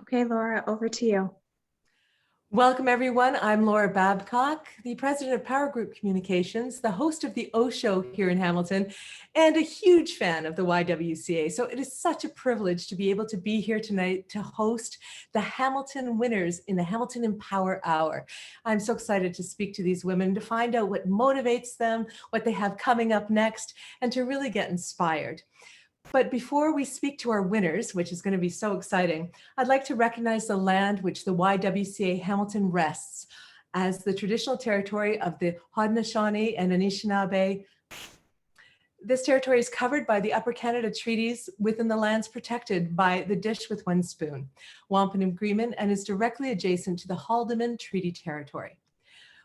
Okay, Laura, over to you. Welcome, everyone. I'm Laura Babcock, the president of Power Group Communications, the host of the O Show here in Hamilton, and a huge fan of the YWCA. So it is such a privilege to be able to be here tonight to host the Hamilton winners in the Hamilton Empower Hour. I'm so excited to speak to these women, to find out what motivates them, what they have coming up next, and to really get inspired. But before we speak to our winners, which is going to be so exciting, I'd like to recognize the land which the YWCA Hamilton rests as the traditional territory of the Haudenosaunee and Anishinaabe. This territory is covered by the Upper Canada Treaties within the lands protected by the Dish with One Spoon Wampum Agreement and is directly adjacent to the Haldimand Treaty Territory.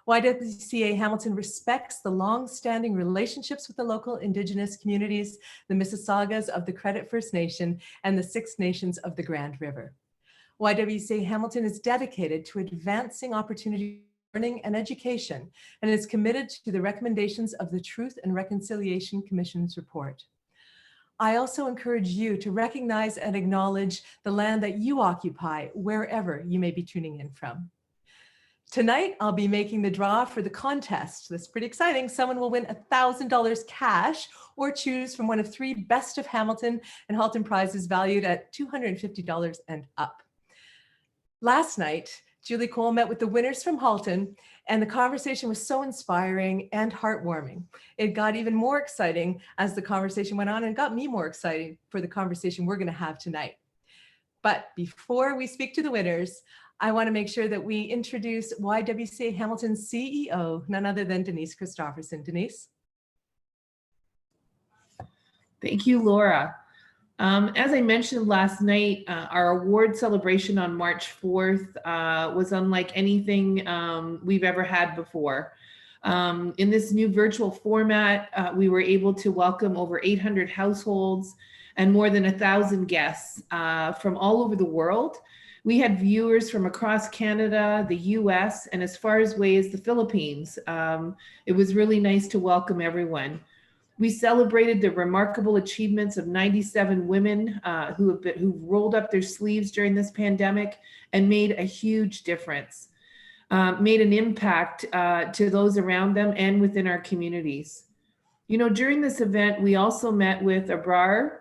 YWCA Hamilton respects the long-standing relationships with the local Indigenous communities, the Mississaugas of the Credit First Nation, and the Six Nations of the Grand River. YWCA Hamilton is dedicated to advancing opportunity, learning, and education, and is committed to the recommendations of the Truth and Reconciliation Commission's report. I also encourage you to recognize and acknowledge the land that you occupy wherever you may be tuning in from. Tonight, I'll be making the draw for the contest. That's pretty exciting. Someone will win $1,000 cash or choose from one of 3 Best of Hamilton and Halton prizes valued at $250 and up. Last night, Julie Cole met with the winners from Halton, and the conversation was so inspiring and heartwarming. It got even more exciting as the conversation went on and got me more excited for the conversation we're going to have tonight. But before we speak to the winners, I want to make sure that we introduce YWCA Hamilton's CEO, none other than Denise Christopherson. Denise? Thank you, Laura. As I mentioned last night, our award celebration on March 4th was unlike anything we've ever had before. In this new virtual format, we were able to welcome over 800 households and more than 1,000 guests from all over the world. We had viewers from across Canada, the US, and as far away as the Philippines. It was really nice to welcome everyone. We celebrated the remarkable achievements of 97 women who rolled up their sleeves during this pandemic and made a huge difference, made an impact to those around them and within our communities. You know, during this event, we also met with Abrar,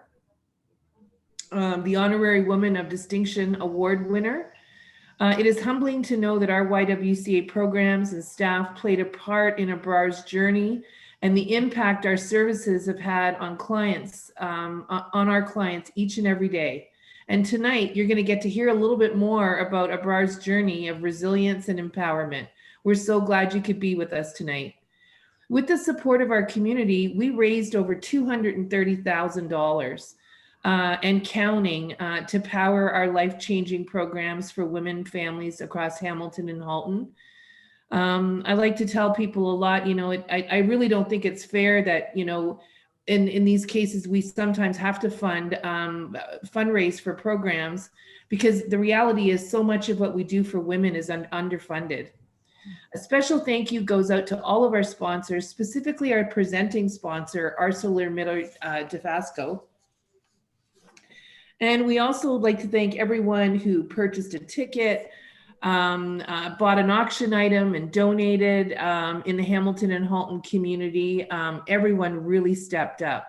the Honorary Woman of Distinction Award winner. It is humbling to know that our YWCA programs and staff played a part in Abrar's journey and the impact our services have had on clients, on our clients each and every day. And tonight, you're going to get to hear a little bit more about Abrar's journey of resilience and empowerment. We're so glad you could be with us tonight. With the support of our community, we raised over $230,000. And counting to power our life-changing programs for women families across Hamilton and Halton. I like to tell people a lot, you know, I really don't think it's fair that, you know, in these cases, we sometimes have to fundraise for programs because the reality is so much of what we do for women is underfunded. A special thank you goes out to all of our sponsors, specifically our presenting sponsor, ArcelorMittal Dofasco. And we also would like to thank everyone who purchased a ticket, bought an auction item and donated in the Hamilton and Halton community. Everyone really stepped up.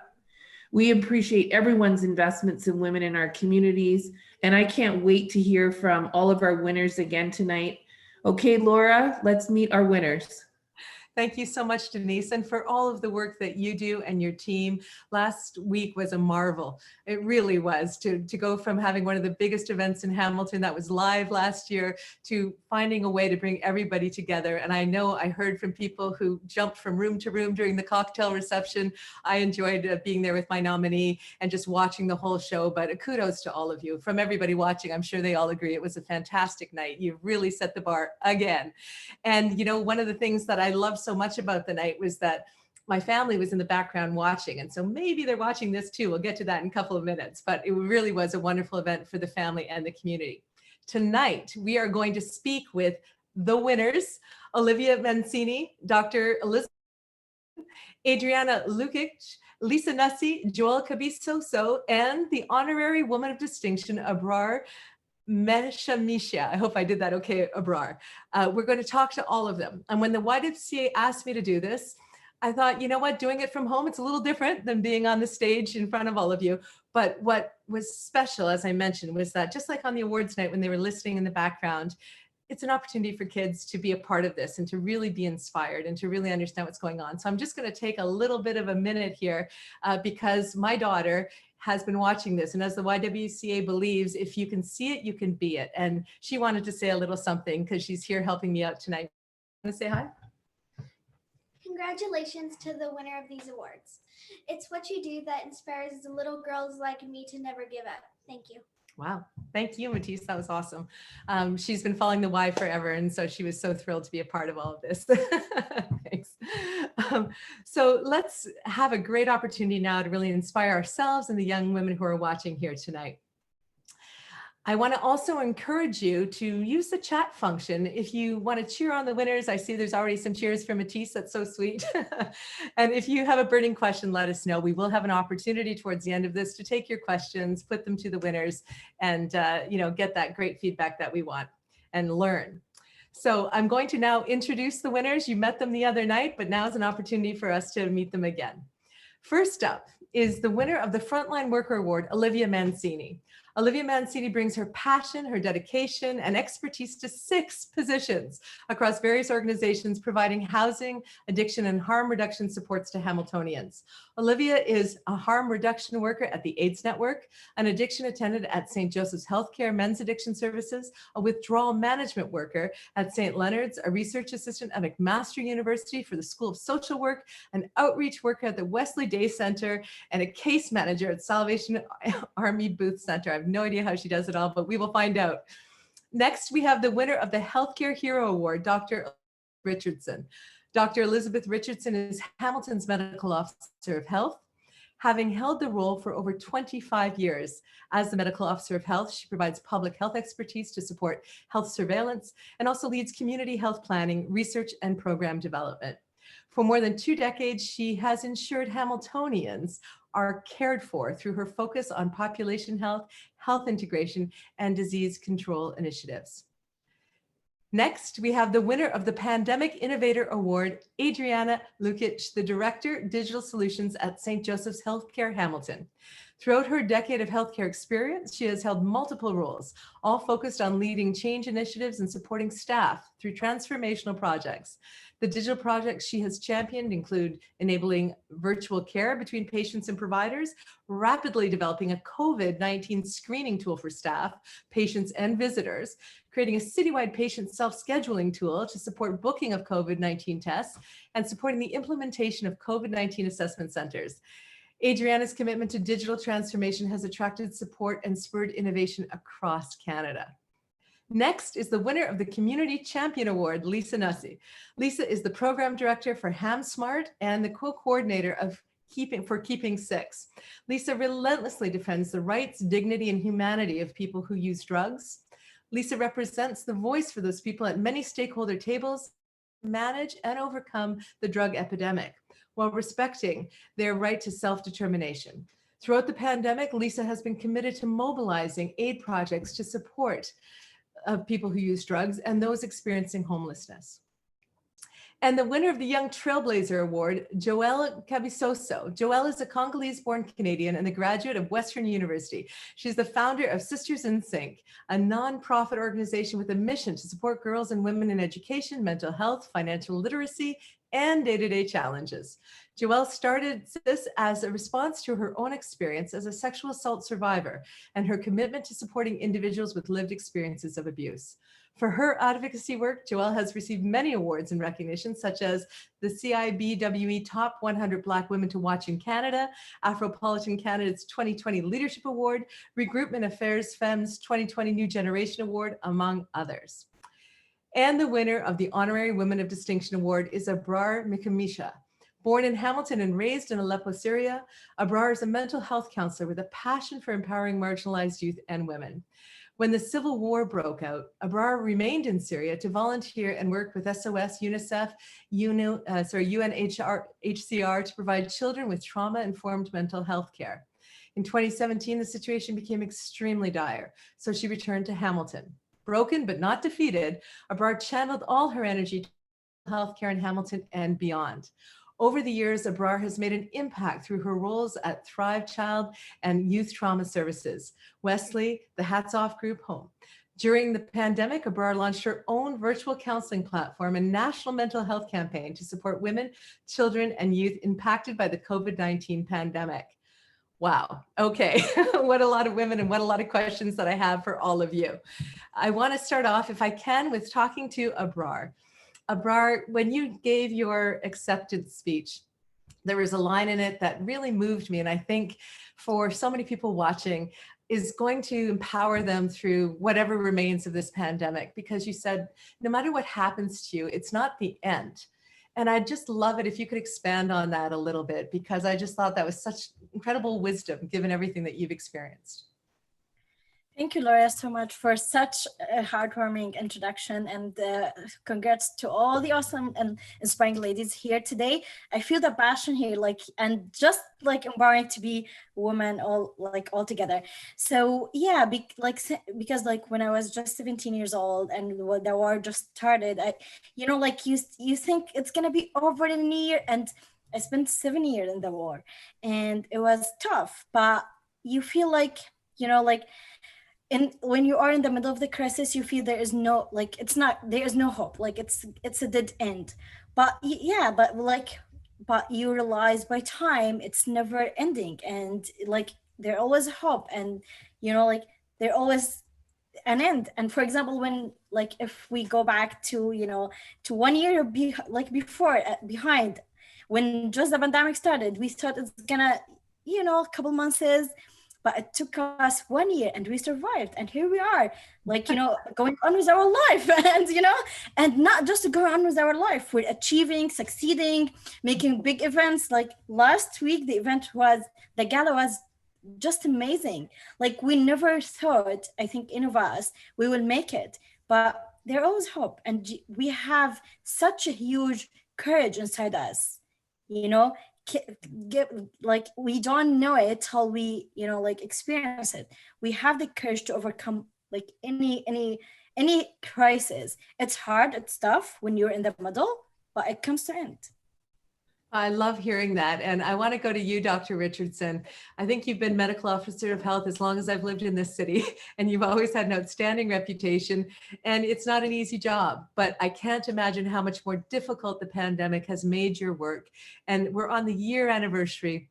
We appreciate everyone's investments in women in our communities. And I can't wait to hear from all of our winners again tonight. Okay, Laura, let's meet our winners. Thank you so much, Denise, and for all of the work that you do and your team. Last week was a marvel. It really was to go from having one of the biggest events in Hamilton that was live last year to finding a way to bring everybody together. And I know I heard from people who jumped from room to room during the cocktail reception. I enjoyed being there with my nominee and just watching the whole show, but kudos to all of you. From everybody watching, I'm sure they all agree it was a fantastic night. You've really set the bar again. And you know, one of the things that I love so much about the night was that my family was in the background watching. And so maybe they're watching this too. We'll get to that in a couple of minutes, but it really was a wonderful event for the family and the community. Tonight, we are going to speak with the winners, Olivia Mancini, Dr. Elizabeth, Adriana Lukich, Lisa Nussey, Joel Cabisoso, and the Honorary Woman of Distinction, Abrar Meshamisha. I hope I did that okay, Abrar. We're going to talk to all of them. And when the YWCA asked me to do this, I thought, you know what, doing it from home, it's a little different than being on the stage in front of all of you. But what was special, as I mentioned, was that just like on the awards night when they were listening in the background, it's an opportunity for kids to be a part of this and to really be inspired and to really understand what's going on. So I'm just going to take a little bit of a minute here because my daughter has been watching this. And as the YWCA believes, if you can see it, you can be it. And she wanted to say a little something because she's here helping me out tonight. Want to say hi? Congratulations to the winner of these awards. It's what you do that inspires little girls like me to never give up. Thank you. Wow. Thank you, Matisse. That was awesome. She's been following the Y forever. And so she was so thrilled to be a part of all of this. Thanks. So let's have a great opportunity now to really inspire ourselves and the young women who are watching here tonight. I want to also encourage you to use the chat function. If you want to cheer on the winners, I see there's already some cheers for Matisse. That's so sweet. And if you have a burning question, let us know. We will have an opportunity towards the end of this to take your questions, put them to the winners, and get that great feedback that we want and learn. So I'm going to now introduce the winners. You met them the other night, but now is an opportunity for us to meet them again. First up is the winner of the Frontline Worker Award, Olivia Mancini. Olivia Mancini brings her passion, her dedication, and expertise to 6 positions across various organizations providing housing, addiction, and harm reduction supports to Hamiltonians. Olivia is a harm reduction worker at the AIDS Network, an addiction attendant at St. Joseph's Healthcare Men's Addiction Services, a withdrawal management worker at St. Leonard's, a research assistant at McMaster University for the School of Social Work, an outreach worker at the Wesley Day Center, and a case manager at Salvation Army Booth Center. I have no idea how she does it all, but we will find out. Next, we have the winner of the Healthcare Hero Award, Dr. Richardson. Dr. Elizabeth Richardson is Hamilton's Medical Officer of Health. Having held the role for over 25 years as the Medical Officer of Health, she provides public health expertise to support health surveillance and also leads community health planning, research, and program development. For more than 2 decades, she has ensured Hamiltonians are cared for through her focus on population health, health integration, and disease control initiatives. Next, we have the winner of the Pandemic Innovator Award, Adriana Lukich, the Director, Digital Solutions at St. Joseph's Healthcare Hamilton. Throughout her decade of healthcare experience, she has held multiple roles, all focused on leading change initiatives and supporting staff through transformational projects. The digital projects she has championed include enabling virtual care between patients and providers, rapidly developing a COVID-19 screening tool for staff, patients, and visitors, creating a citywide patient self-scheduling tool to support booking of COVID-19 tests, and supporting the implementation of COVID-19 assessment centers. Adriana's commitment to digital transformation has attracted support and spurred innovation across Canada. Next is the winner of the Community Champion Award, Lisa Nussey. Lisa is the Program Director for HamSmart and the co-coordinator of Keeping 6. Lisa relentlessly defends the rights, dignity, and humanity of people who use drugs. Lisa represents the voice for those people at many stakeholder tables to manage and overcome the drug epidemic, while respecting their right to self-determination. Throughout the pandemic, Lisa has been committed to mobilizing aid projects to support people who use drugs and those experiencing homelessness. And the winner of the Young Trailblazer Award, Joelle Cabisoso. Joelle is a Congolese-born Canadian and a graduate of Western University. She's the founder of Sisters in Sync, a nonprofit organization with a mission to support girls and women in education, mental health, financial literacy, and day-to-day challenges. Joelle started this as a response to her own experience as a sexual assault survivor and her commitment to supporting individuals with lived experiences of abuse. For her advocacy work, Joelle has received many awards and recognition, such as the CIBWE Top 100 Black Women to Watch in Canada, Afropolitan Canada's 2020 Leadership Award, Regroupement Affairs Femmes 2020 New Generation Award, among others. And the winner of the Honorary Women of Distinction Award is Abrar Mikamisha. Born in Hamilton and raised in Aleppo, Syria, Abrar is a mental health counselor with a passion for empowering marginalized youth and women. When the civil war broke out, Abrar remained in Syria to volunteer and work with SOS, UNICEF, UNHCR to provide children with trauma-informed mental health care. In 2017, the situation became extremely dire, so she returned to Hamilton. Broken but not defeated, Abrar channeled all her energy to healthcare in Hamilton and beyond. Over the years, Abrar has made an impact through her roles at Thrive Child and Youth Trauma Services, Wesley, the Hats Off Group Home. During the pandemic, Abrar launched her own virtual counseling platform and national mental health campaign to support women, children, and youth impacted by the COVID-19 pandemic. Wow. Okay. What a lot of women and what a lot of questions that I have for all of you. I want to start off, if I can, with talking to Abrar. Abrar, when you gave your acceptance speech, there was a line in it that really moved me. And I think for so many people watching is going to empower them through whatever remains of this pandemic, because you said, no matter what happens to you, it's not the end. And I'd just love it if you could expand on that a little bit, because I just thought that was such incredible wisdom given everything that you've experienced. Thank you, Laura, so much for such a heartwarming introduction, and congrats to all the awesome and inspiring ladies here today. I feel the passion here, and just empowering to be women all together. So yeah, because when I was just 17 years old and the war just started, you think it's gonna be over in a year, and I spent 7 years in the war, and it was tough, but you feel and when you are in the middle of the crisis, you feel there is no hope, it's a dead end. But yeah, but you realize by time it's never ending, and there always hope, and there always an end. And for example, when if we go back to to 1 year behind, when just the pandemic started, we thought it's gonna a couple months, but it took us 1 year and we survived. And here we are, going on with our life, and not just going on with our life, we're achieving, succeeding, making big events. Like last week, the gala was just amazing. We never thought, I think any of us, we will make it, but there's always hope. And we have such a huge courage inside us, we don't know it till we experience it. We have the courage to overcome any crisis. It's hard, it's tough when you're in the middle, but it comes to end. I love hearing that. And I want to go to you, Dr. Richardson. I think you've been medical officer of health as long as I've lived in this city, and you've always had an outstanding reputation. And it's not an easy job, but I can't imagine how much more difficult the pandemic has made your work. And we're on the year anniversary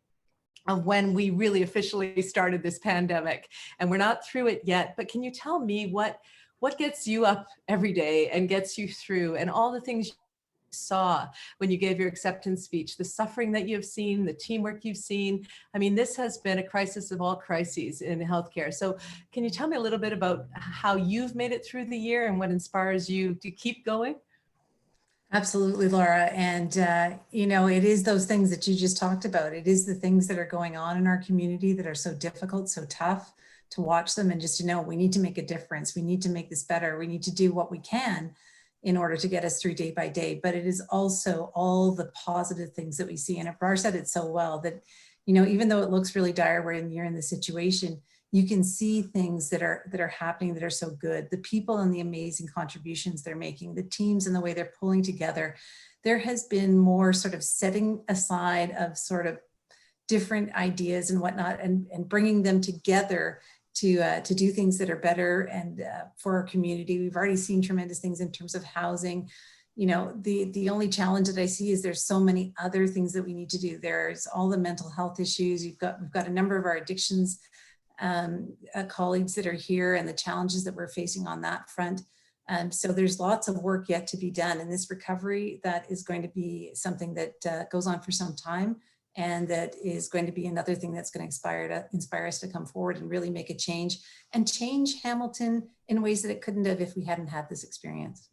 of when we really officially started this pandemic, and we're not through it yet. But can you tell me what gets you up every day and gets you through, and all the things saw when you gave your acceptance speech, the suffering that you've seen, the teamwork you've seen? I mean, this has been a crisis of all crises in healthcare. So can you tell me a little bit about how you've made it through the year and what inspires you to keep going? Absolutely, Laura. And, it is those things that you just talked about. It is the things that are going on in our community that are so difficult, so tough to watch them, and just to know we need to make a difference. We need to make this better. We need to do what we can in order to get us through day by day. But it is also all the positive things that we see. And Abrar said it so well that, even though it looks really dire when you're in the situation, you can see things that are happening that are so good. The people and the amazing contributions they're making, the teams and the way they're pulling together. There has been more sort of setting aside of sort of different ideas and whatnot, and bringing them together to do things that are better and for our community. We've already seen tremendous things in terms of housing. The only challenge that I see is there's so many other things that we need to do. There's all the mental health issues. We've got a number of our addictions colleagues that are here, and the challenges that we're facing on that front. So there's lots of work yet to be done in this recovery. That is going to be something that goes on for some time, and that is going to be another thing that's going to inspire us to come forward and really make a change, and change Hamilton in ways that it couldn't have if we hadn't had this experience.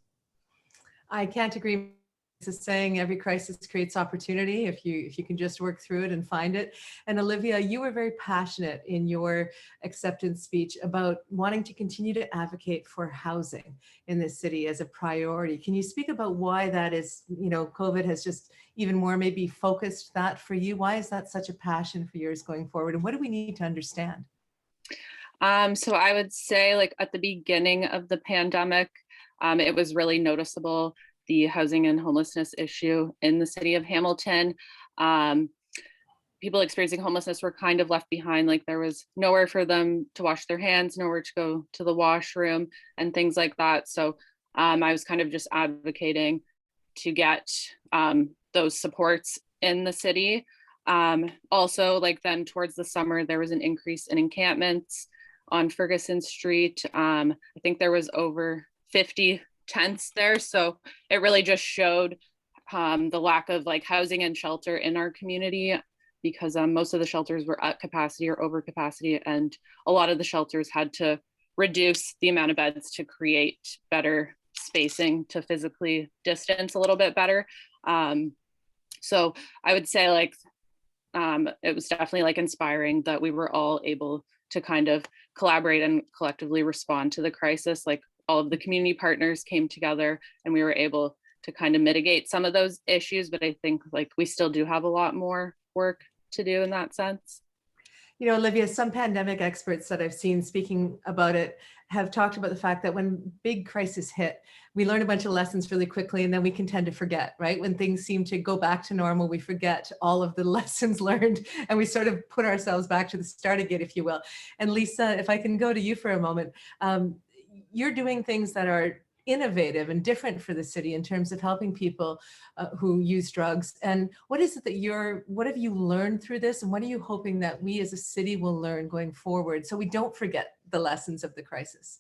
I can't agree is saying every crisis creates opportunity if you can just work through it and find it. And Olivia, you were very passionate in your acceptance speech about wanting to continue to advocate for housing in this city as a priority. Can you speak about why that is? You know, COVID has just even more maybe focused that for you. Why is that such a passion for yours going forward? And what do we need to understand? So I would say, like, at the beginning of the pandemic, it was really noticeable, the housing and homelessness issue in the city of Hamilton. People experiencing homelessness were kind of left behind. Like, there was nowhere for them to wash their hands, nowhere to go to the washroom and things like that. So I was kind of just advocating to get those supports in the city. Also, like, then towards the summer, there was an increase in encampments on Ferguson Street. I think there was over 50 tents there. So it really just showed the lack of like housing and shelter in our community, because most of the shelters were at capacity or over capacity, and a lot of the shelters had to reduce the amount of beds to create better spacing to physically distance a little bit better. So I would say, like, it was definitely like inspiring that we were all able to kind of collaborate and collectively respond to the crisis. Like, all of the community partners came together and we were able to kind of mitigate some of those issues. But I think, like, we still do have a lot more work to do in that sense. You know, Olivia, some pandemic experts that I've seen speaking about it have talked about the fact that when big crises hit, we learn a bunch of lessons really quickly, and then we can tend to forget, right? When things seem to go back to normal, we forget all of the lessons learned, and we sort of put ourselves back to the start again, if you will. And Lisa, if I can go to you for a moment, you're doing things that are innovative and different for the city in terms of helping people who use drugs. And what is it that what have you learned through this? And what are you hoping that we as a city will learn going forward so we don't forget the lessons of the crisis?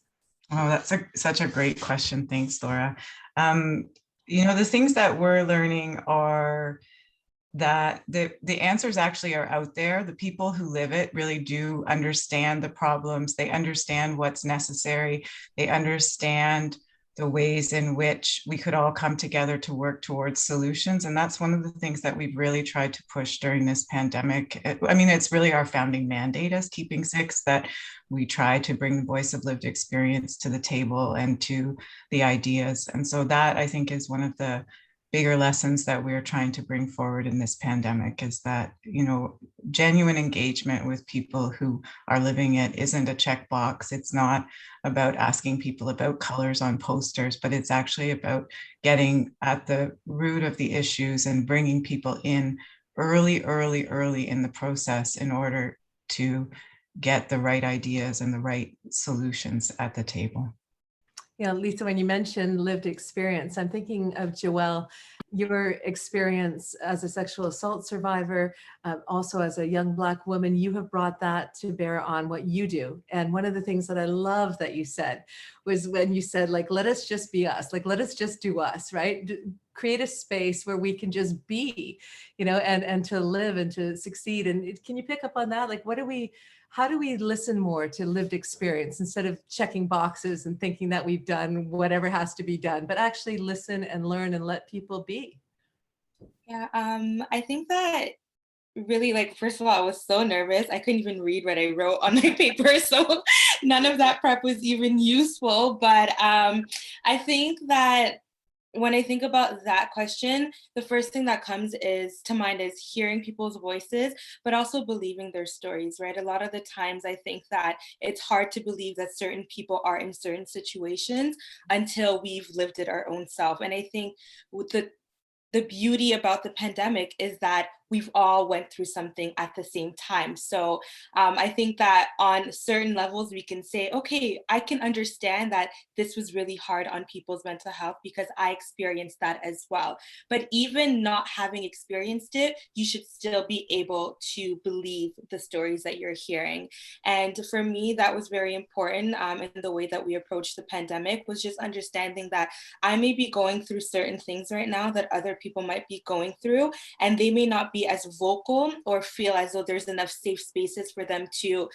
Oh, that's such a great question. Thanks, Laura. You know, the things that we're learning are that the answers actually are out there. The people who live it really do understand the problems. They understand what's necessary. They understand the ways in which we could all come together to work towards solutions. And that's one of the things that we've really tried to push during this pandemic. I mean, it's really our founding mandate as Keeping Six, that we try to bring the voice of lived experience to the table and to the ideas. And so that, I think, is one of the bigger lessons that we're trying to bring forward in this pandemic, is that, you know, genuine engagement with people who are living it isn't a checkbox. It's not about asking people about colors on posters, but it's actually about getting at the root of the issues and bringing people in early in the process in order to get the right ideas and the right solutions at the table. Yeah, Lisa, when you mentioned lived experience, I'm thinking of Joelle, your experience as a sexual assault survivor, also as a young Black woman. You have brought that to bear on what you do. And one of the things that I love that you said was when you said, like, let us just be us, like, let us just do us, right? Create a space where we can just be, you know, and to live and to succeed. And can you pick up on that? Like, how do we listen more to lived experience instead of checking boxes and thinking that we've done whatever has to be done, but actually listen and learn and let people be? Yeah, I think that really, like, first of all, I was so nervous. I couldn't even read what I wrote on my paper. So none of that prep was even useful. But I think that when I think about that question, the first thing that comes to mind is hearing people's voices, but also believing their stories, right? A lot of the times I think that it's hard to believe that certain people are in certain situations until we've lived it our own self. And I think with the beauty about the pandemic is that we've all went through something at the same time. So I think that on certain levels, we can say, okay, I can understand that this was really hard on people's mental health because I experienced that as well. But even not having experienced it, you should still be able to believe the stories that you're hearing. And for me, that was very important in the way that we approached the pandemic, was just understanding that I may be going through certain things right now that other people might be going through, and they may not be be as vocal or feel as though there's enough safe spaces for them to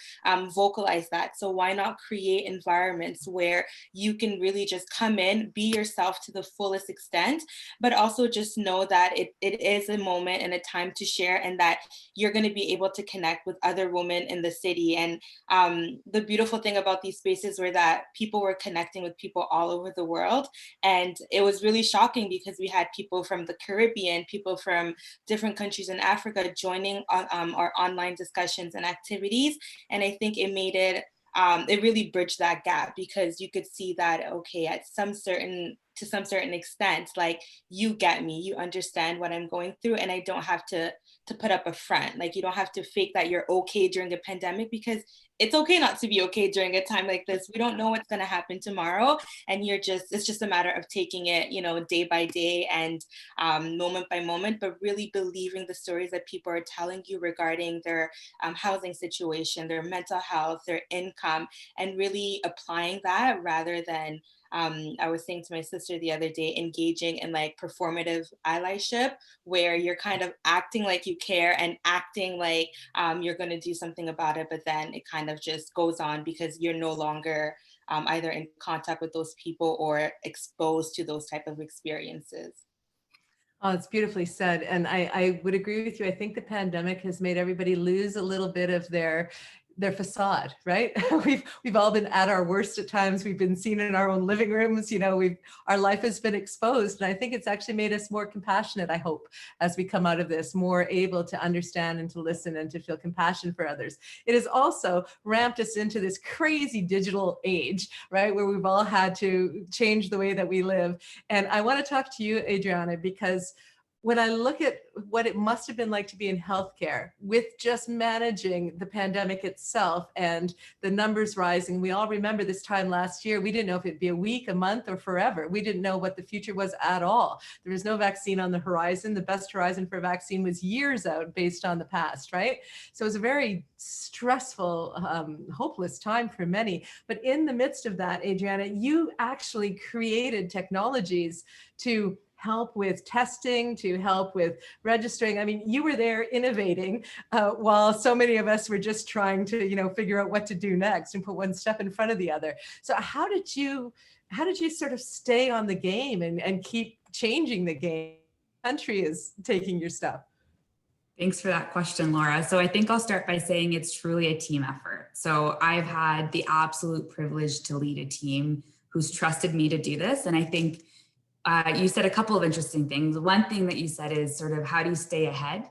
vocalize that. So why not create environments where you can really just come in, be yourself to the fullest extent, but also just know that it is a moment and a time to share, and that you're going to be able to connect with other women in the city. And the beautiful thing about these spaces were that people were connecting with people all over the world. And it was really shocking because we had people from the Caribbean, people from different countries in Africa joining our online discussions and activities. And I think it made it, it really bridged that gap, because you could see that, okay, to some certain extent, like, you get me, you understand what I'm going through, and I don't have to put up a front. Like, you don't have to fake that you're okay during a pandemic, because it's okay not to be okay during a time like this. We don't know what's going to happen tomorrow, and it's just a matter of taking it, day by day and moment by moment, but really believing the stories that people are telling you regarding their housing situation, their mental health, their income, and really applying that, rather than I was saying to my sister the other day, engaging in like performative allyship, where you're kind of acting like you care and acting like you're going to do something about it, but then it kind of just goes on because you're no longer either in contact with those people or exposed to those type of experiences. Oh, it's beautifully said. And I would agree with you. I think the pandemic has made everybody lose a little bit of their facade, right? We've all been at our worst at times. We've been seen in our own living rooms. Our life has been exposed. And I think it's actually made us more compassionate, I hope, as we come out of this, more able to understand and to listen and to feel compassion for others. It has also ramped us into this crazy digital age, right? Where we've all had to change the way that we live. And I want to talk to you, Adriana, because when I look at what it must have been like to be in healthcare with just managing the pandemic itself and the numbers rising, we all remember this time last year, we didn't know if it'd be a week, a month, or forever. We didn't know what the future was at all. There was no vaccine on the horizon. The best horizon for a vaccine was years out based on the past, right? So it was a very stressful, hopeless time for many. But in the midst of that, Adriana, you actually created technologies to help with testing, to help with registering. I mean, you were there innovating while so many of us were just trying to, figure out what to do next and put one step in front of the other. So how did you sort of stay on the game and keep changing the game? The country is taking your stuff. Thanks for that question, Laura. So I think I'll start by saying it's truly a team effort. So I've had the absolute privilege to lead a team who's trusted me to do this. And I think you said a couple of interesting things. One thing that you said is sort of, how do you stay ahead?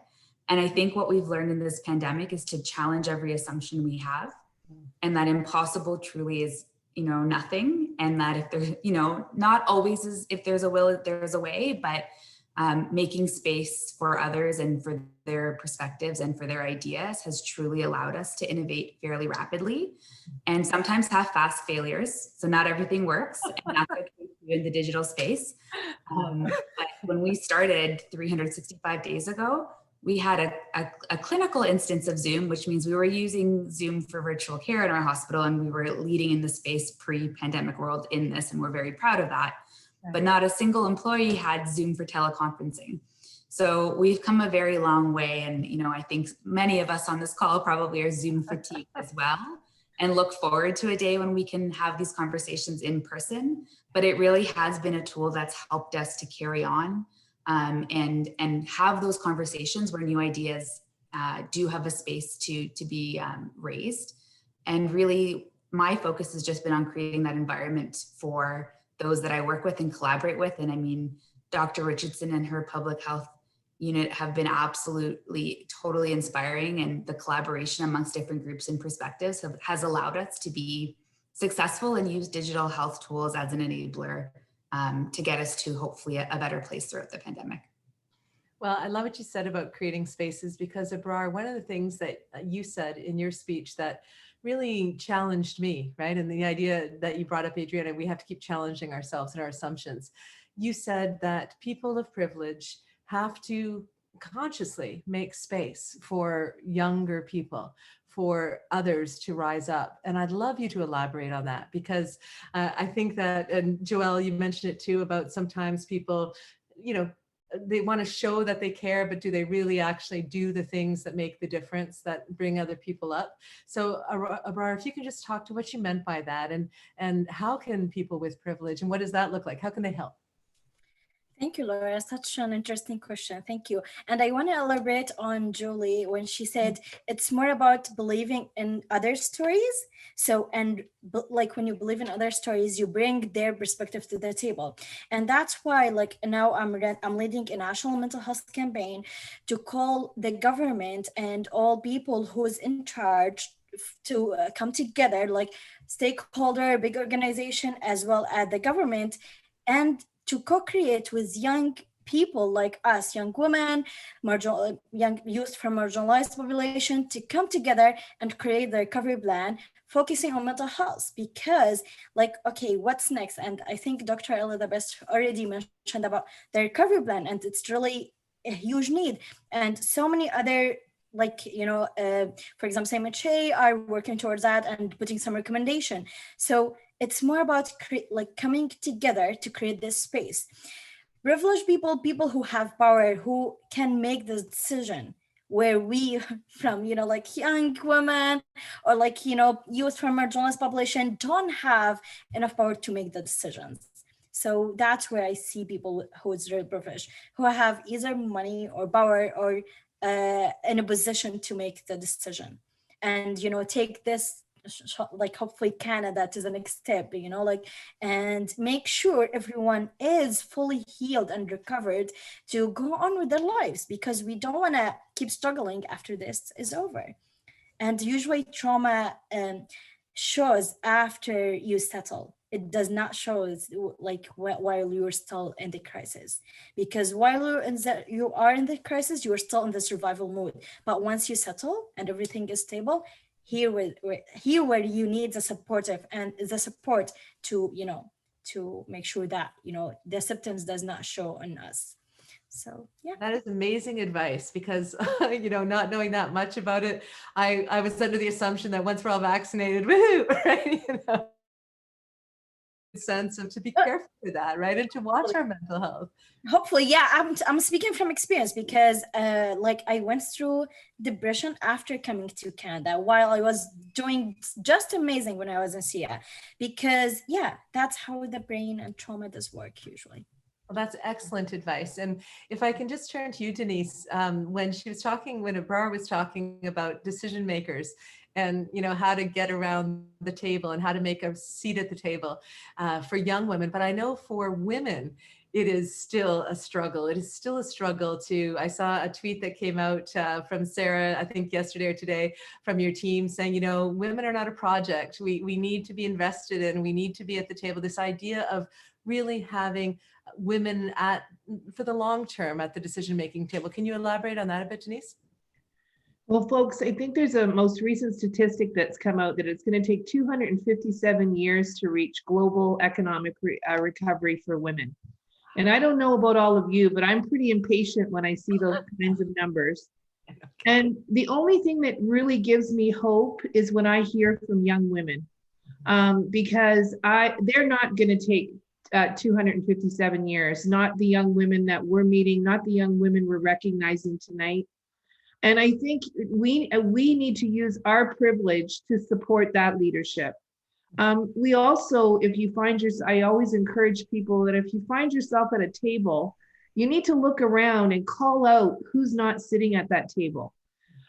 And I think what we've learned in this pandemic is to challenge every assumption we have, and that impossible truly is, nothing. And that if there's, not always is, if there's a will, there's a way, but making space for others and for their perspectives and for their ideas has truly allowed us to innovate fairly rapidly and sometimes have fast failures. So not everything works, and that's okay in the digital space. But when we started 365 days ago, we had a clinical instance of Zoom, which means we were using Zoom for virtual care in our hospital, and we were leading in the space pre-pandemic world in this, and we're very proud of that. But not a single employee had Zoom for teleconferencing. So we've come a very long way. And, I think many of us on this call probably are Zoom fatigued as well, and look forward to a day when we can have these conversations in person. But it really has been a tool that's helped us to carry on and have those conversations where new ideas do have a space to be raised. And really, my focus has just been on creating that environment for those that I work with and collaborate with. And I mean, Dr. Richardson and her public health unit have been absolutely, totally inspiring. And the collaboration amongst different groups and perspectives has allowed us to be successful and use digital health tools as an enabler to get us to hopefully a better place throughout the pandemic. Well, I love what you said about creating spaces, because Abrar, one of the things that you said in your speech that really challenged me, right? And the idea that you brought up, Adriana, we have to keep challenging ourselves and our assumptions. You said that people of privilege have to consciously make space for younger people, for others to rise up. And I'd love you to elaborate on that, because I think that, and Joelle, you mentioned it too, about sometimes people, they want to show that they care, but do they really actually do the things that make the difference, that bring other people up? So Abrar, if you can just talk to what you meant by that, and how can people with privilege, and what does that look like? How can they help? Thank you, Laura. Such an interesting question. Thank you. And I want to elaborate on Julie when she said it's more about believing in other stories. So, like when you believe in other stories, you bring their perspective to the table. And that's why, like now I'm leading a national mental health campaign to call the government and all people who's in charge to come together, like stakeholder, big organization, as well as the government, and to co-create with young people like us, young women, young youth from marginalized population, to come together and create the recovery plan focusing on mental health. Because like, okay, what's next? And I think Dr. Elizabeth already mentioned about the recovery plan, and it's really a huge need. And so many other, like, for example, CMHA are working towards that and putting some recommendation. So it's more about like coming together to create this space. Privileged people who have power, who can make the decision, where we from, like young women or like, youth from marginalized population don't have enough power to make the decisions. So that's where I see people who is really privileged, who have either money or power or in a position to make the decision, and take this, like hopefully Canada to the next step, and make sure everyone is fully healed and recovered to go on with their lives, because we don't want to keep struggling after this is over. And usually trauma shows after you settle. It does not show like while you're still in the crisis, because while you are in the crisis, you are still in the survival mode. But once you settle and everything is stable, here where you need the support to to make sure that the symptoms does not show on us. So yeah, that is amazing advice, because not knowing that much about it, I was under the assumption that once we're all vaccinated, woohoo, right? Sense of to be careful with that, right, and to watch our mental health. Hopefully, yeah. I'm speaking from experience, because like I went through depression after coming to Canada, while I was doing just amazing when I was in SIA, because yeah, that's how the brain and trauma does work usually. Well, that's excellent advice. And if I can just turn to you, Denise, when Abrar was talking about decision makers and how to get around the table and how to make a seat at the table for young women. But I know for women, it is still a struggle. It is still a struggle I saw a tweet that came out from Sarah, I think yesterday or today, from your team saying, women are not a project. We need to be invested in, we need to be at the table. This idea of really having women for the long term at the decision-making table. Can you elaborate on that a bit, Denise? Well, folks, I think there's a most recent statistic that's come out that it's going to take 257 years to reach global economic recovery for women. And I don't know about all of you, but I'm pretty impatient when I see those kinds of numbers. And the only thing that really gives me hope is when I hear from young women, because they're not going to take 257 years, not the young women that we're meeting, not the young women we're recognizing tonight. And I think we need to use our privilege to support that leadership. We also, I always encourage people that if you find yourself at a table, you need to look around and call out who's not sitting at that table.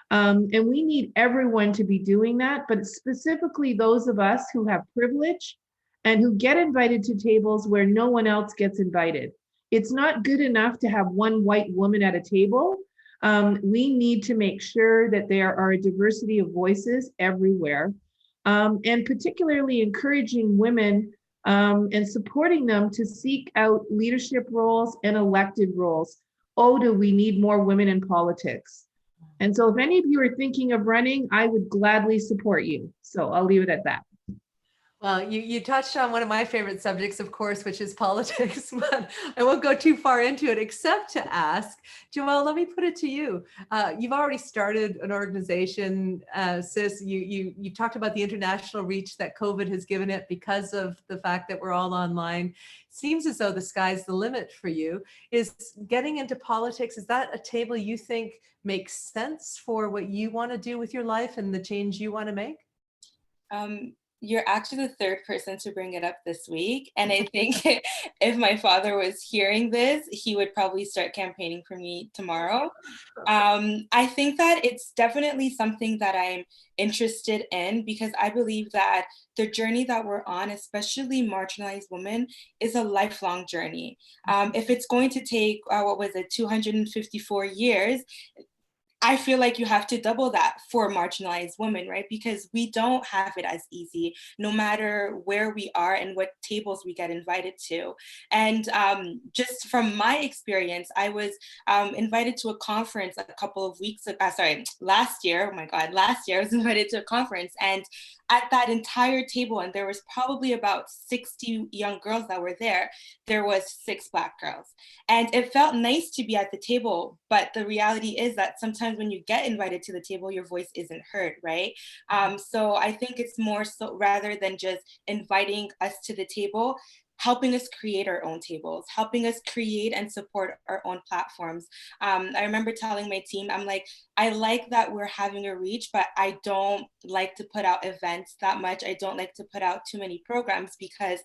And we need everyone to be doing that, but specifically those of us who have privilege and who get invited to tables where no one else gets invited. It's not good enough to have one white woman at a table. We need to make sure that there are a diversity of voices everywhere, and particularly encouraging women and supporting them to seek out leadership roles and elected roles. Oh, do we need more women in politics? And so if any of you are thinking of running, I would gladly support you. So I'll leave it at that. Well, you touched on one of my favorite subjects, of course, which is politics, but I won't go too far into it except to ask, Joelle, let me put it to you. You've already started an organization, Sis. You talked about the international reach that COVID has given it because of the fact that we're all online. Seems as though the sky's the limit for you. Is getting into politics, is that a table you think makes sense for what you want to do with your life and the change you want to make? You're actually the third person to bring it up this week. And I think if my father was hearing this, he would probably start campaigning for me tomorrow. I think that it's definitely something that I'm interested in because I believe that the journey that we're on, especially marginalized women, is a lifelong journey. If it's going to take, 254 years, I feel like you have to double that for marginalized women, right? Because we don't have it as easy, no matter where we are and what tables we get invited to. And just from my experience, I was invited to a conference a couple of weeks ago, last year, oh my God, last year I was invited to a conference, and at that entire table, and there was probably about 60 young girls that were there was 6 Black girls. And it felt nice to be at the table, but the reality is that sometimes when you get invited to the table, your voice isn't heard, right? So I think it's more so, rather than just inviting us to the table, helping us create our own tables, helping us create and support our own platforms. I remember telling my team, I'm like, I like that we're having a reach, but I don't like to put out events that much. I don't like to put out too many programs because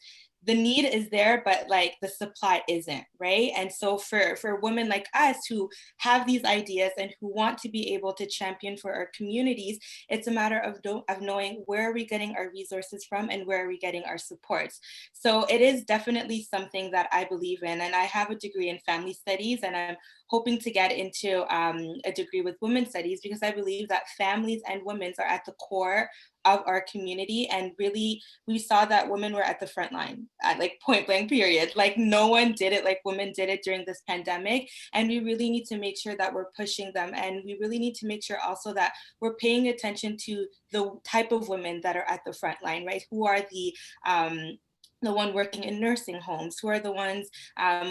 the need is there, but like the supply isn't, right? And so for women like us who have these ideas and who want to be able to champion for our communities, it's a matter of knowing where are we getting our resources from and where are we getting our supports. So it is definitely something that I believe in. And I have a degree in family studies, and I'm hoping to get into a degree with women's studies because I believe that families and women's are at the core of our community. And really, we saw that women were at the front line at like point blank period. Like no one did it like women did it during this pandemic. And we really need to make sure that we're pushing them. And we really need to make sure also that we're paying attention to the type of women that are at the front line, right? Who are the one working in nursing homes, who are the ones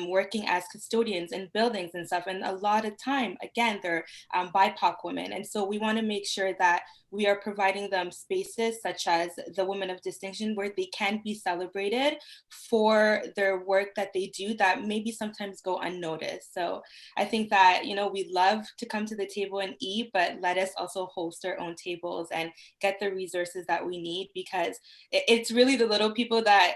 working as custodians in buildings and stuff. And a lot of time, again, they're BIPOC women. And so we want to make sure that we are providing them spaces such as the Women of Distinction where they can be celebrated for their work that they do that maybe sometimes go unnoticed. So I think that, you know, we love to come to the table and eat, but let us also host our own tables and get the resources that we need, because it's really the little people that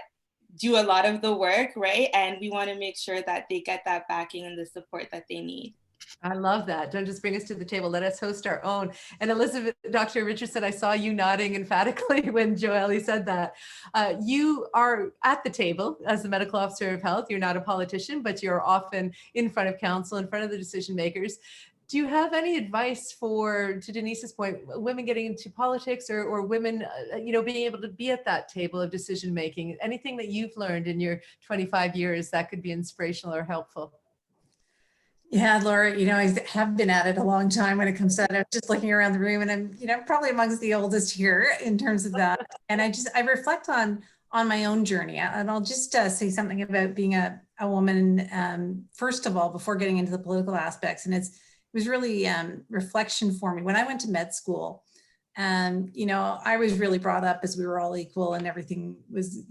do a lot of the work, right? And we want to make sure that they get that backing and the support that they need. I love that. Don't just bring us to the table. Let us host our own. And Elizabeth, Dr. Richardson, I saw you nodding emphatically when Joelle said that. You are at the table as the medical officer of health. You're not a politician, but you're often in front of council, in front of the decision makers. Do you have any advice for, to Denise's point, women getting into politics or women, being able to be at that table of decision making? Anything that you've learned in your 25 years that could be inspirational or helpful? Yeah, Laura, I have been at it a long time when it comes to that. I'm just looking around the room and I'm, probably amongst the oldest here in terms of that. And I reflect on my own journey. And I'll just say something about being a woman, first of all, before getting into the political aspects. And it was really reflection for me. When I went to med school, I was really brought up as we were all equal and everything was,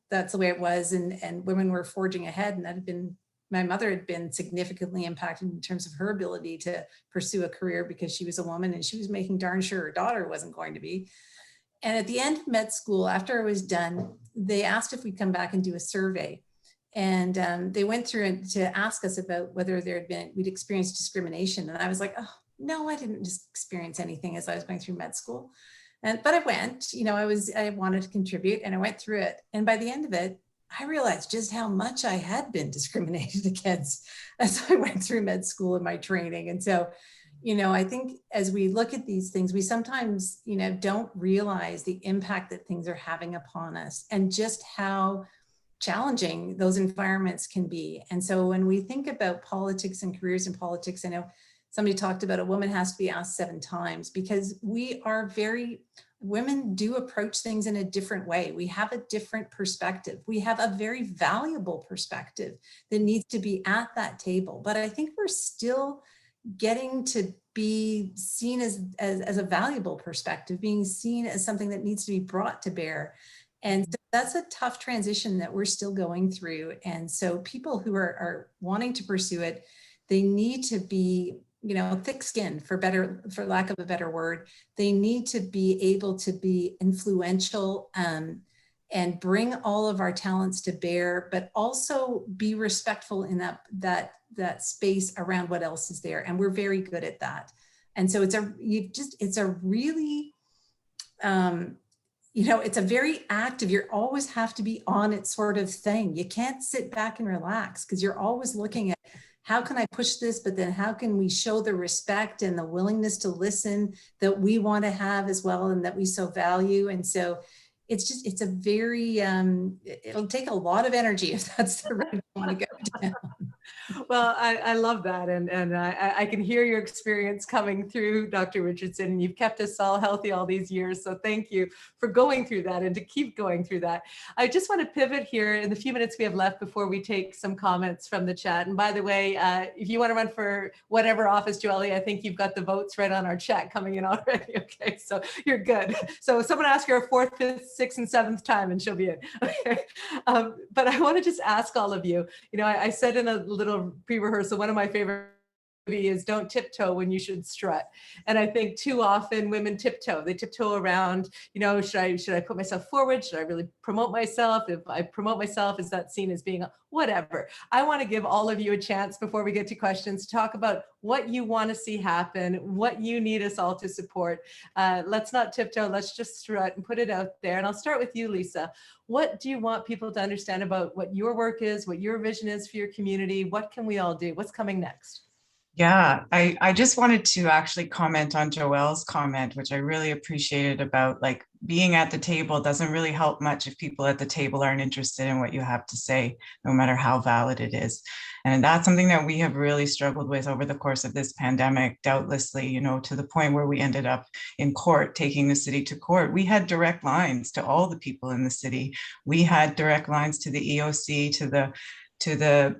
that's the way it was. And women were forging ahead, and my mother had been significantly impacted in terms of her ability to pursue a career because she was a woman and she was making darn sure her daughter wasn't going to be. And at the end of med school, after I was done, they asked if we'd come back and do a survey. And they went through to ask us about whether we'd experienced discrimination. And I was like, oh, no, I didn't just experience anything as I was going through med school. But I went, I wanted to contribute and I went through it. And by the end of it, I realized just how much I had been discriminated against as I went through med school and my training. And so, I think as we look at these things, we sometimes, don't realize the impact that things are having upon us and just how challenging those environments can be. And so when we think about politics and careers in politics, I know somebody talked about a woman has to be asked 7 times because we are very women do approach things in a different way. We have a different perspective. We have a very valuable perspective that needs to be at that table. But I think we're still getting to be seen as a valuable perspective, being seen as something that needs to be brought to bear. And so that's a tough transition that we're still going through. And so people who are wanting to pursue it, they need to be, you know, thick-skinned, for lack of a better word. They need to be able to be influential and bring all of our talents to bear, but also be respectful in that space around what else is there. And we're very good at that. And so it's a really, you know, it's a very active, you always have to be on it sort of thing. You can't sit back and relax, because you're always looking at, how can I push this? But then how can we show the respect and the willingness to listen that we want to have as well, and that we so value? And so it's a very, it'll take a lot of energy if that's the road you want to go down. Well, I love that. And I can hear your experience coming through, Dr. Richardson. You've kept us all healthy all these years. So thank you for going through that and to keep going through that. I just want to pivot here in the few minutes we have left before we take some comments from the chat. And by the way, if you want to run for whatever office, Joelle, I think you've got the votes right on our chat coming in already. Okay, so you're good. So someone ask her a 4th, 5th, 6th, and 7th time and she'll be in. Okay. But I want to just ask all of you, you know, I said in a little pre-rehearsal, one of my favorite movie is Don't Tiptoe When You Should Strut. And I think too often women tiptoe. They tiptoe around, you know, should I put myself forward? Should I really promote myself? If I promote myself, is that seen as being whatever? I want to give all of you a chance before we get to questions to talk about what you want to see happen, what you need us all to support. Let's not tiptoe, let's just strut and put it out there. And I'll start with you, Lisa. What do you want people to understand about what your work is, what your vision is for your community? What can we all do? What's coming next? Yeah, I just wanted to actually comment on Joelle's comment, which I really appreciated, about like being at the table doesn't really help much if people at the table aren't interested in what you have to say, no matter how valid it is. And that's something that we have really struggled with over the course of this pandemic, doubtlessly, you know, to the point where we ended up in court, taking the city to court. We had direct lines to all the people in the city. We had direct lines to the EOC, to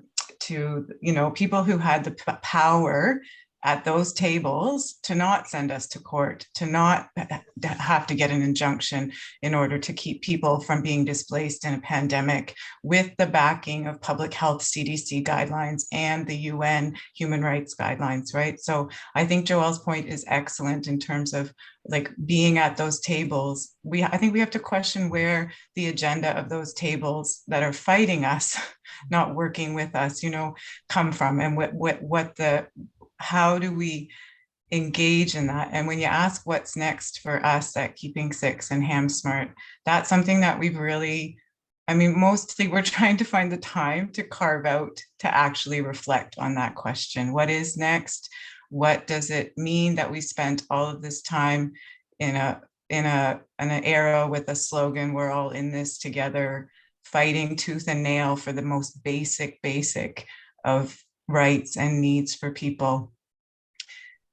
you know, people who had the power at those tables to not send us to court, to not have to get an injunction in order to keep people from being displaced in a pandemic, with the backing of public health CDC guidelines and the UN human rights guidelines, right? So I think Joelle's point is excellent in terms of like being at those tables. I think we have to question where the agenda of those tables that are fighting us, not working with us, you know, come from, and how do we engage in that? And when you ask what's next for us at Keeping Six and HamSmart, that's something that we've really, I mean, mostly we're trying to find the time to carve out to actually reflect on that question. What is next? What does it mean that we spent all of this time in an era with a slogan, we're all in this together, fighting tooth and nail for the most basic of rights and needs for people?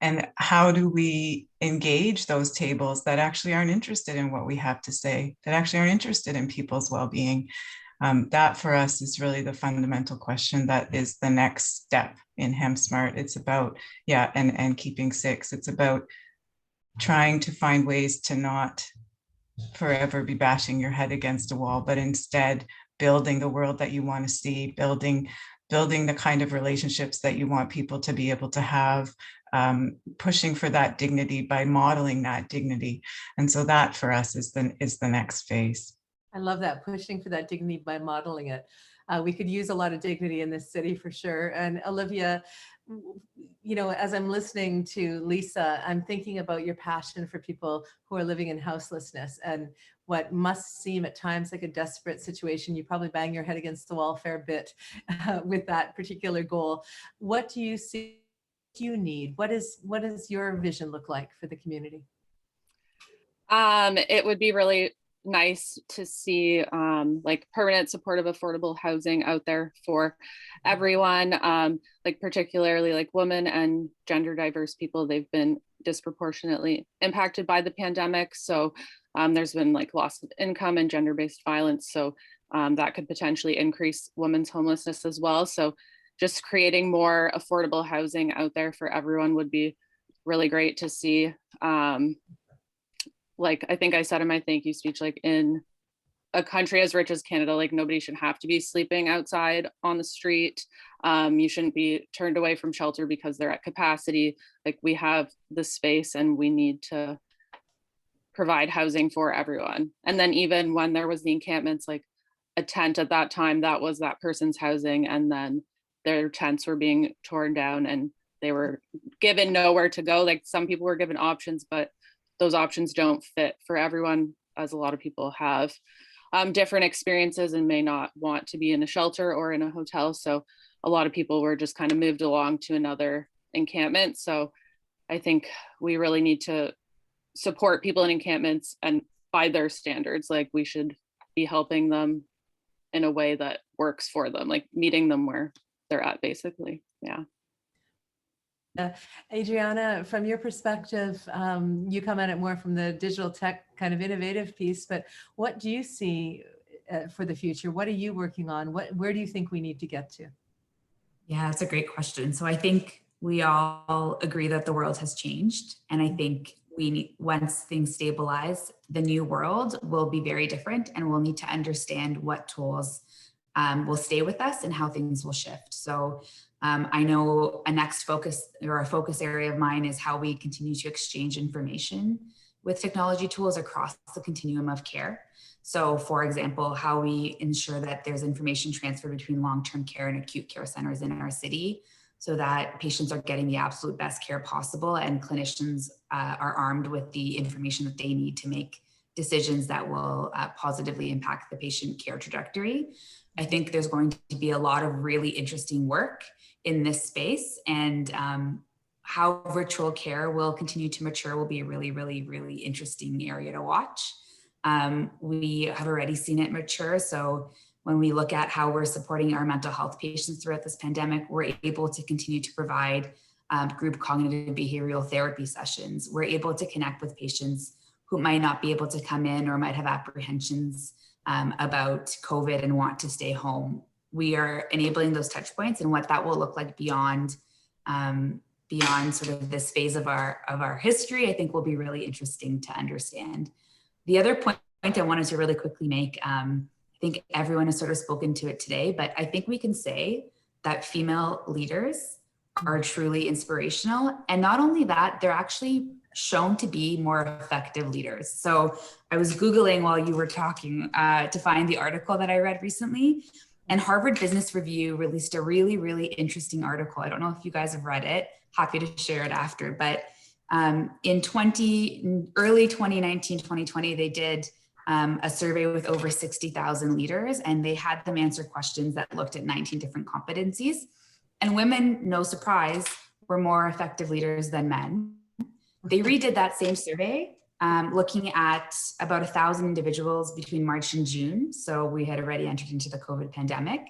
And how do we engage those tables that actually aren't interested in what we have to say, that actually aren't interested in people's well-being? That for us is really the fundamental question that is the next step in HamSmart. It's about, yeah, and Keeping Six. It's about trying to find ways to not forever be bashing your head against a wall, but instead building the world that you want to see, building the kind of relationships that you want people to be able to have, pushing for that dignity by modeling that dignity. And so that for us is the next phase. I love that, pushing for that dignity by modeling it. We could use a lot of dignity in this city for sure. And Olivia, you know, as I'm listening to Lisa, I'm thinking about your passion for people who are living in houselessness and what must seem at times like a desperate situation. You probably bang your head against the wall a fair bit with that particular goal. What do you see you need? What does your vision look like for the community? It would be really nice to see like permanent supportive affordable housing out there for everyone, like particularly like women and gender diverse people. They've been disproportionately impacted by the pandemic. So there's been like loss of income and gender-based violence. So that could potentially increase women's homelessness as well. So just creating more affordable housing out there for everyone would be really great to see. Like I think I said in my thank you speech, like in a country as rich as Canada, like nobody should have to be sleeping outside on the street. You shouldn't be turned away from shelter because they're at capacity. Like we have the space and we need to provide housing for everyone. And then even when there was the encampments, like a tent at that time, that was that person's housing, and then their tents were being torn down and they were given nowhere to go. Like some people were given options, but those options don't fit for everyone, as a lot of people have different experiences and may not want to be in a shelter or in a hotel. So a lot of people were just kind of moved along to another encampment. So I think we really need to support people in encampments, and by their standards, like we should be helping them in a way that works for them, like meeting them where they're at, basically. Yeah. Adriana, from your perspective, you come at it more from the digital tech kind of innovative piece, but what do you see for the future? What are you working on? Where do you think we need to get to? Yeah, that's a great question. So I think we all agree that the world has changed. And I think once things stabilize, the new world will be very different, and we'll need to understand what tools will stay with us and how things will shift. So I know a next focus, or a focus area of mine, is how we continue to exchange information with technology tools across the continuum of care. So for example, how we ensure that there's information transfer between long-term care and acute care centers in our city, so that patients are getting the absolute best care possible and clinicians are armed with the information that they need to make decisions that will positively impact the patient care trajectory. I think there's going to be a lot of really interesting work in this space, and how virtual care will continue to mature will be a really, really, really interesting area to watch. We have already seen it mature. So when we look at how we're supporting our mental health patients throughout this pandemic, we're able to continue to provide group cognitive behavioral therapy sessions. We're able to connect with patients who might not be able to come in or might have apprehensions about COVID and want to stay home. We are enabling those touch points, and what that will look like beyond sort of this phase of our history, I think will be really interesting to understand. The other point I wanted to really quickly make, I think everyone has sort of spoken to it today, but I think we can say that female leaders are truly inspirational. And not only that, they're actually shown to be more effective leaders. So I was Googling while you were talking to find the article that I read recently, and Harvard Business Review released a really, really interesting article. I don't know if you guys have read it, happy to share it after, but in early 2019, 2020, they did a survey with over 60,000 leaders, and they had them answer questions that looked at 19 different competencies. And women, no surprise, were more effective leaders than men. They redid that same survey, looking at about 1,000 individuals between March and June. So we had already entered into the COVID pandemic.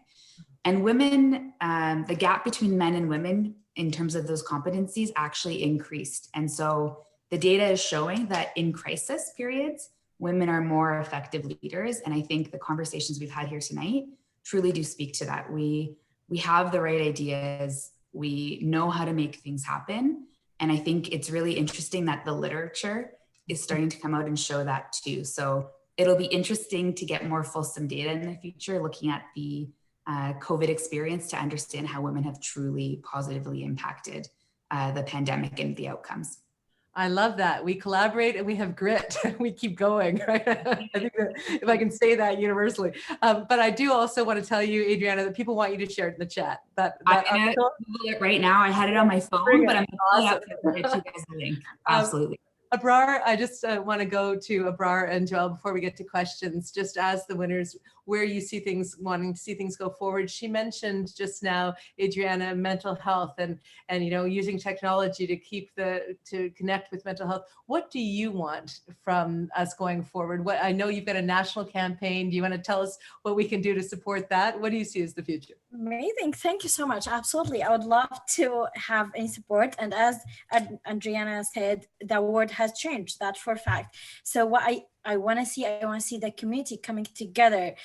And women, the gap between men and women in terms of those competencies actually increased. And so the data is showing that in crisis periods, women are more effective leaders. And I think the conversations we've had here tonight truly do speak to that. We have the right ideas, we know how to make things happen. And I think it's really interesting that the literature is starting to come out and show that too. So it'll be interesting to get more fulsome data in the future, looking at the COVID experience to understand how women have truly positively impacted the pandemic and the outcomes. I love that. We collaborate and we have grit. We keep going, right? I think that if I can say that universally. But I do also want to tell you, Adriana, that people want you to share it in the chat. I'm going to Google it right now. I had it on my phone, but I'm going to pull it up and get you guys the link. Absolutely. Abrar, I just want to go to Abrar and Joelle before we get to questions, just as the winners, where you see things, wanting to see things go forward. She mentioned just now, Adriana, mental health and using technology to connect with mental health. What do you want from us going forward? I know you've got a national campaign. Do you want to tell us what we can do to support that? What do you see as the future? Amazing. Thank you so much. Absolutely. I would love to have any support. And as Adriana said, the world has changed. That's for a fact. So what I want to see the community coming together,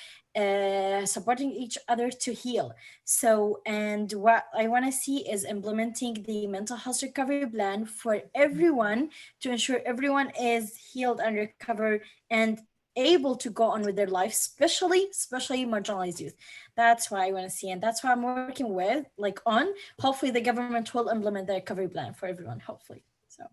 supporting each other to heal. So, and what I want to see is implementing the mental health recovery plan for everyone to ensure everyone is healed and recovered and able to go on with their life, especially marginalized youth. That's what I want to see, and that's what I'm working with, hopefully the government will implement the recovery plan for everyone, hopefully. So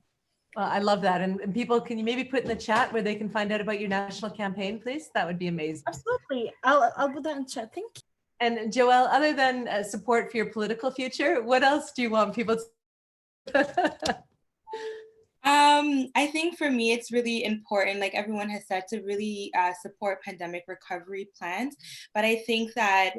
well, I love that. And people, can you maybe put in the chat where they can find out about your national campaign, please? That would be amazing. Absolutely. I'll put that in chat. Thank you. And Joelle, other than support for your political future, what else do you want people to I think for me, it's really important, like everyone has said, to really support pandemic recovery plans. But I think that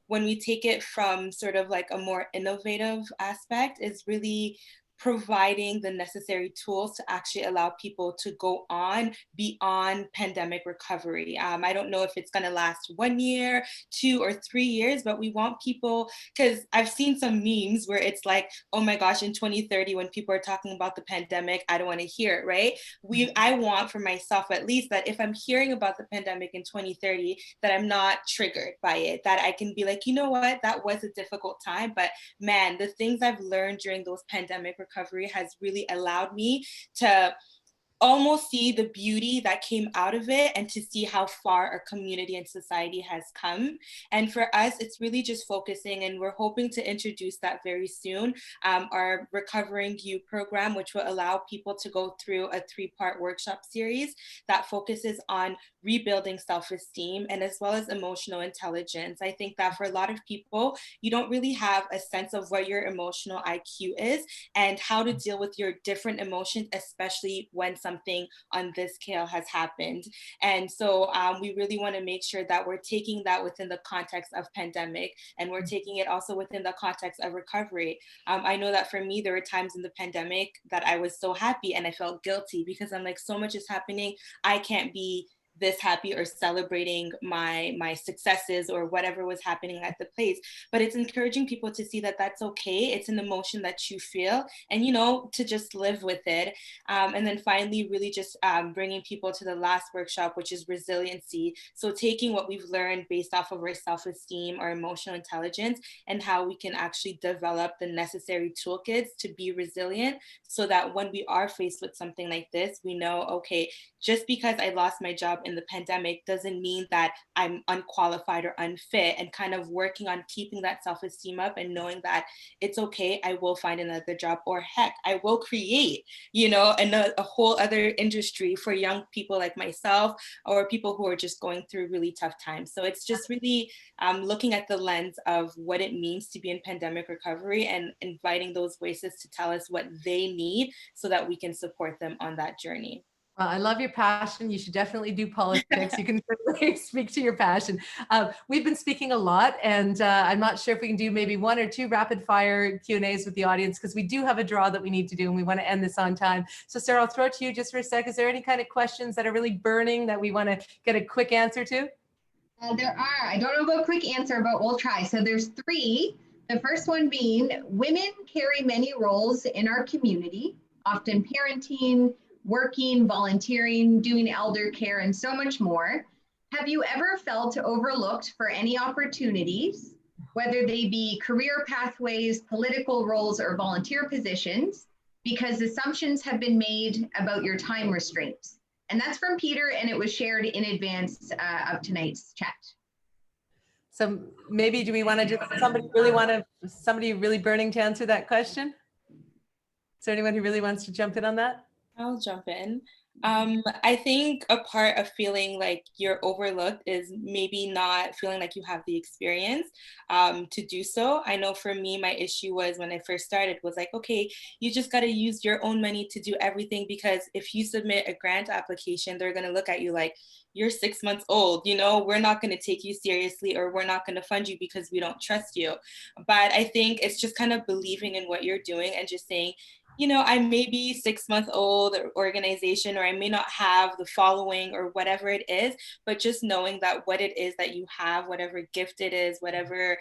when we take it from sort of like a more innovative aspect, is really providing the necessary tools to actually allow people to go on beyond pandemic recovery. I don't know if it's going to last 1 year, 2 or 3 years, but we want people, because I've seen some memes where it's like, oh my gosh, in 2030, when people are talking about the pandemic, I don't want to hear it, right? I want for myself, at least, that if I'm hearing about the pandemic in 2030, that I'm not triggered by it, that I can be like, you know what, that was a difficult time, but man, the things I've learned during those pandemic recovery has really allowed me to almost see the beauty that came out of it and to see how far our community and society has come. And for us, it's really just focusing, and we're hoping to introduce that very soon, our Recovering You program, which will allow people to go through a 3-part workshop series that focuses on rebuilding self-esteem and as well as emotional intelligence. I think that for a lot of people, you don't really have a sense of what your emotional IQ is and how to deal with your different emotions, especially when something on this scale has happened. And so we really want to make sure that we're taking that within the context of pandemic, and we're taking it also within the context of recovery. I know that for me, there were times in the pandemic that I was so happy and I felt guilty because I'm like, so much is happening. I can't be this happy or celebrating my successes or whatever was happening at the place. But it's encouraging people to see that that's okay. It's an emotion that you feel, and to just live with it. And then finally, really just bringing people to the last workshop, which is resiliency. So taking what we've learned based off of our self-esteem, our emotional intelligence, and how we can actually develop the necessary toolkits to be resilient, so that when we are faced with something like this, we know, okay, just because I lost my job in the pandemic doesn't mean that I'm unqualified or unfit, and kind of working on keeping that self-esteem up and knowing that it's okay, I will find another job, or heck, I will create, a whole other industry for young people like myself, or people who are just going through really tough times. So it's just really looking at the lens of what it means to be in pandemic recovery and inviting those voices to tell us what they need so that we can support them on that journey. Well, I love your passion. You should definitely do politics. You can certainly speak to your passion. We've been speaking a lot, and I'm not sure if we can do maybe 1 or 2 rapid fire Q&As with the audience, because we do have a draw that we need to do, and we want to end this on time. So Sarah, I'll throw it to you just for a sec. Is there any kind of questions that are really burning that we want to get a quick answer to? There are. I don't know about quick answer, but we'll try. So there's 3. The first one being, women carry many roles in our community, often parenting, working, volunteering, doing elder care, and so much more. Have you ever felt overlooked for any opportunities, whether they be career pathways, political roles, or volunteer positions, because assumptions have been made about your time restraints? And that's from Peter, and it was shared in advance of tonight's chat. So maybe do we want to just somebody really burning to answer that question? Is there anyone who really wants to jump in on that? I'll jump in. I think a part of feeling like you're overlooked is maybe not feeling like you have the experience to do so. I know for me, my issue was when I first started was like, okay, you just got to use your own money to do everything, because if you submit a grant application, they're going to look at you like, you're 6 months old, you know, we're not going to take you seriously, or we're not going to fund you because we don't trust you. But I think it's just kind of believing in what you're doing and just saying, you know, I may be 6 month old organization, or I may not have the following or whatever it is, but just knowing that what it is that you have, whatever gift it is, whatever,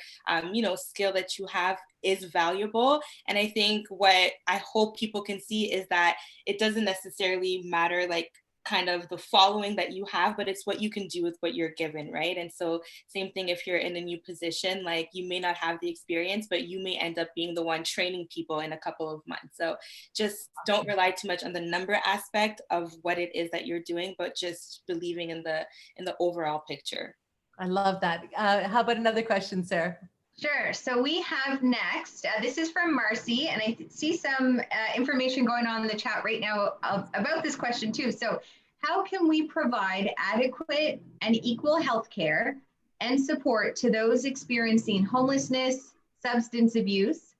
you know, skill that you have is valuable. And I think what I hope people can see is that it doesn't necessarily matter like kind of the following that you have, but it's what you can do with what you're given, right? And so same thing if you're in a new position, like you may not have the experience, but you may end up being the one training people in a couple of months. So just don't rely too much on the number aspect of what it is that you're doing, but just believing in the overall picture. I love that. How about another question, Sarah? Sure. So we have next, this is from Marcy, and I see some information going on in the chat right now about this question too. So how can we provide adequate and equal health care and support to those experiencing homelessness, substance use,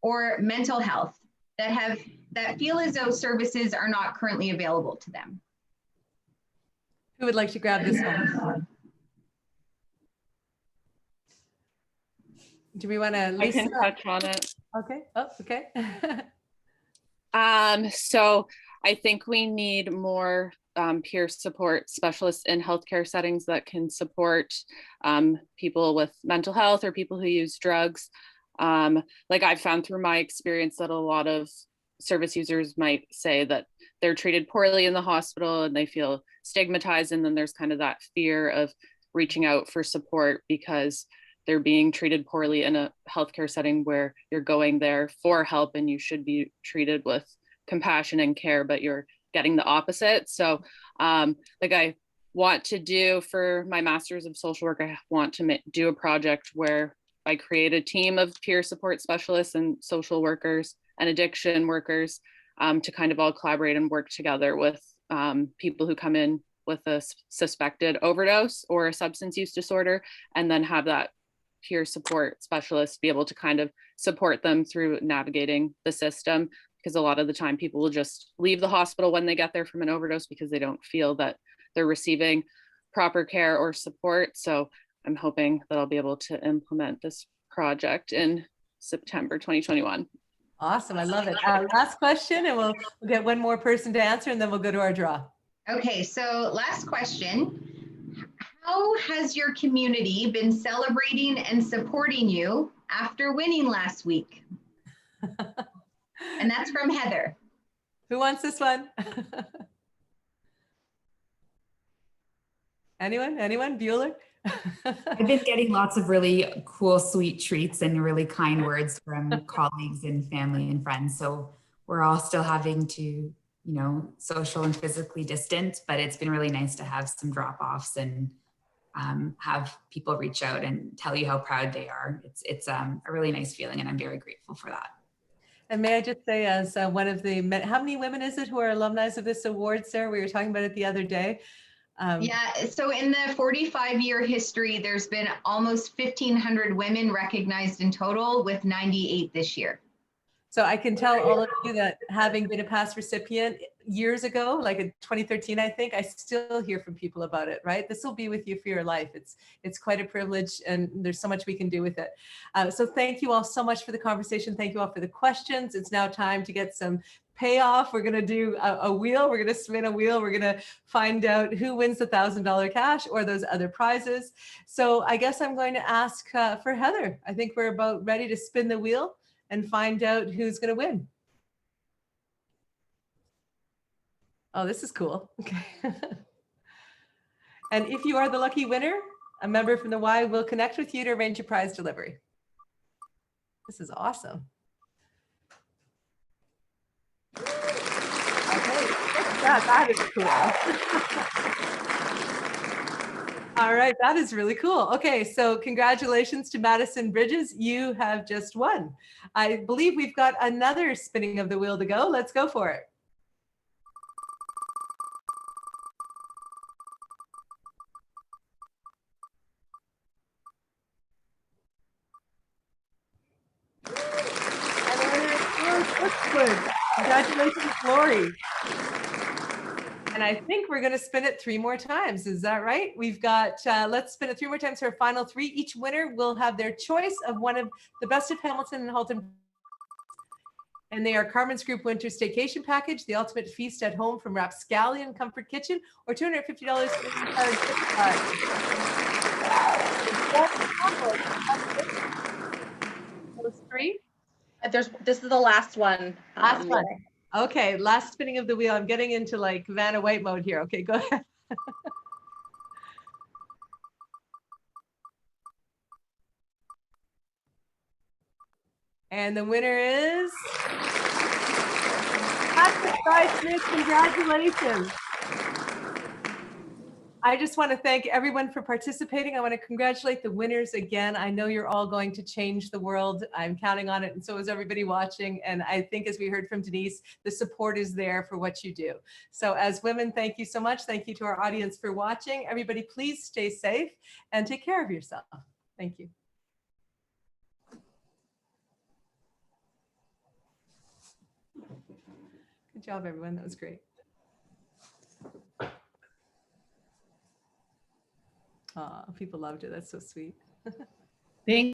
or mental health that feel as though services are not currently available to them? Who would like to grab this one? Do we want to? I can touch on it. Okay. Oh, okay. So I think we need more peer support specialists in healthcare settings that can support people with mental health or people who use drugs. Like I've found through my experience that a lot of service users might say that they're treated poorly in the hospital and they feel stigmatized. And then there's kind of that fear of reaching out for support because they're being treated poorly in a healthcare setting where you're going there for help and you should be treated with compassion and care, but you're getting the opposite. So like I want to do for my master's of social work, I want to do a project where I create a team of peer support specialists and social workers and addiction workers to kind of all collaborate and work together with people who come in with a suspected overdose or a substance use disorder, and then have that peer support specialists be able to kind of support them through navigating the system, because a lot of the time people will just leave the hospital when they get there from an overdose because they don't feel that they're receiving proper care or support. So I'm hoping that I'll be able to implement this project in September 2021. Awesome. I love it. Last question, and we'll get one more person to answer, and then we'll go to our draw. Okay, so last question. How has your community been celebrating and supporting you after winning last week? And that's from Heather. Who wants this one? Anyone? Bueller? I've been getting lots of really cool, sweet treats and really kind words from colleagues and family and friends. So we're all still having to, you know, social and physically distance, but it's been really nice to have some drop-offs and have people reach out and tell you how proud they are. It's a really nice feeling, and I'm very grateful for that. And may I just say, as one of the, how many women is it who are alumni of this award, Sarah? We were talking about it the other day. Yeah, so in the 45-year history, there's been almost 1,500 women recognized in total, with 98 this year. So I can tell all of you that having been a past recipient years ago, like in 2013, I think, I still hear from people about it, right? This will be with you for your life. It's quite a privilege, and there's so much we can do with it. So thank you all so much for the conversation. Thank you all for the questions. It's now time to get some payoff. We're going to do a wheel. We're going to spin a wheel. We're going to find out who wins the $1,000 cash or those other prizes. So I guess I'm going to ask for Heather. I think we're about ready to spin the wheel and find out who's going to win. Oh, this is cool. Okay. And if you are the lucky winner, a member from the Y will connect with you to arrange a prize delivery. This is awesome. Okay, that is cool. All right, that is really cool. Okay, so congratulations to Madison Bridges. You have just won. I believe we've got another spinning of the wheel to go. Let's go for it. And the winner is Lori Switchwood. Congratulations, Lori. And I think we're going to spin it 3 more times. Is that right? We've got, let's spin it 3 more times for our final 3. Each winner will have their choice of one of the Best of Hamilton and Halton. And they are Carmen's Group Winter Staycation Package, the Ultimate Feast at Home from Rapscallion Comfort Kitchen, or $250 for the entire gift card. Those 3? This is the last one. Last one. Okay, last spinning of the wheel. I'm getting into like Vanna White mode here. Okay, go ahead. And the winner is Patrick Smith. Congratulations. I just want to thank everyone for participating. I want to congratulate the winners again. I know you're all going to change the world. I'm counting on it, and so is everybody watching. And I think, as we heard from Denise, the support is there for what you do. So as women, thank you so much. Thank you to our audience for watching. Everybody, please stay safe and take care of yourself. Thank you. Good job, everyone. That was great. People loved it. That's so sweet. Thank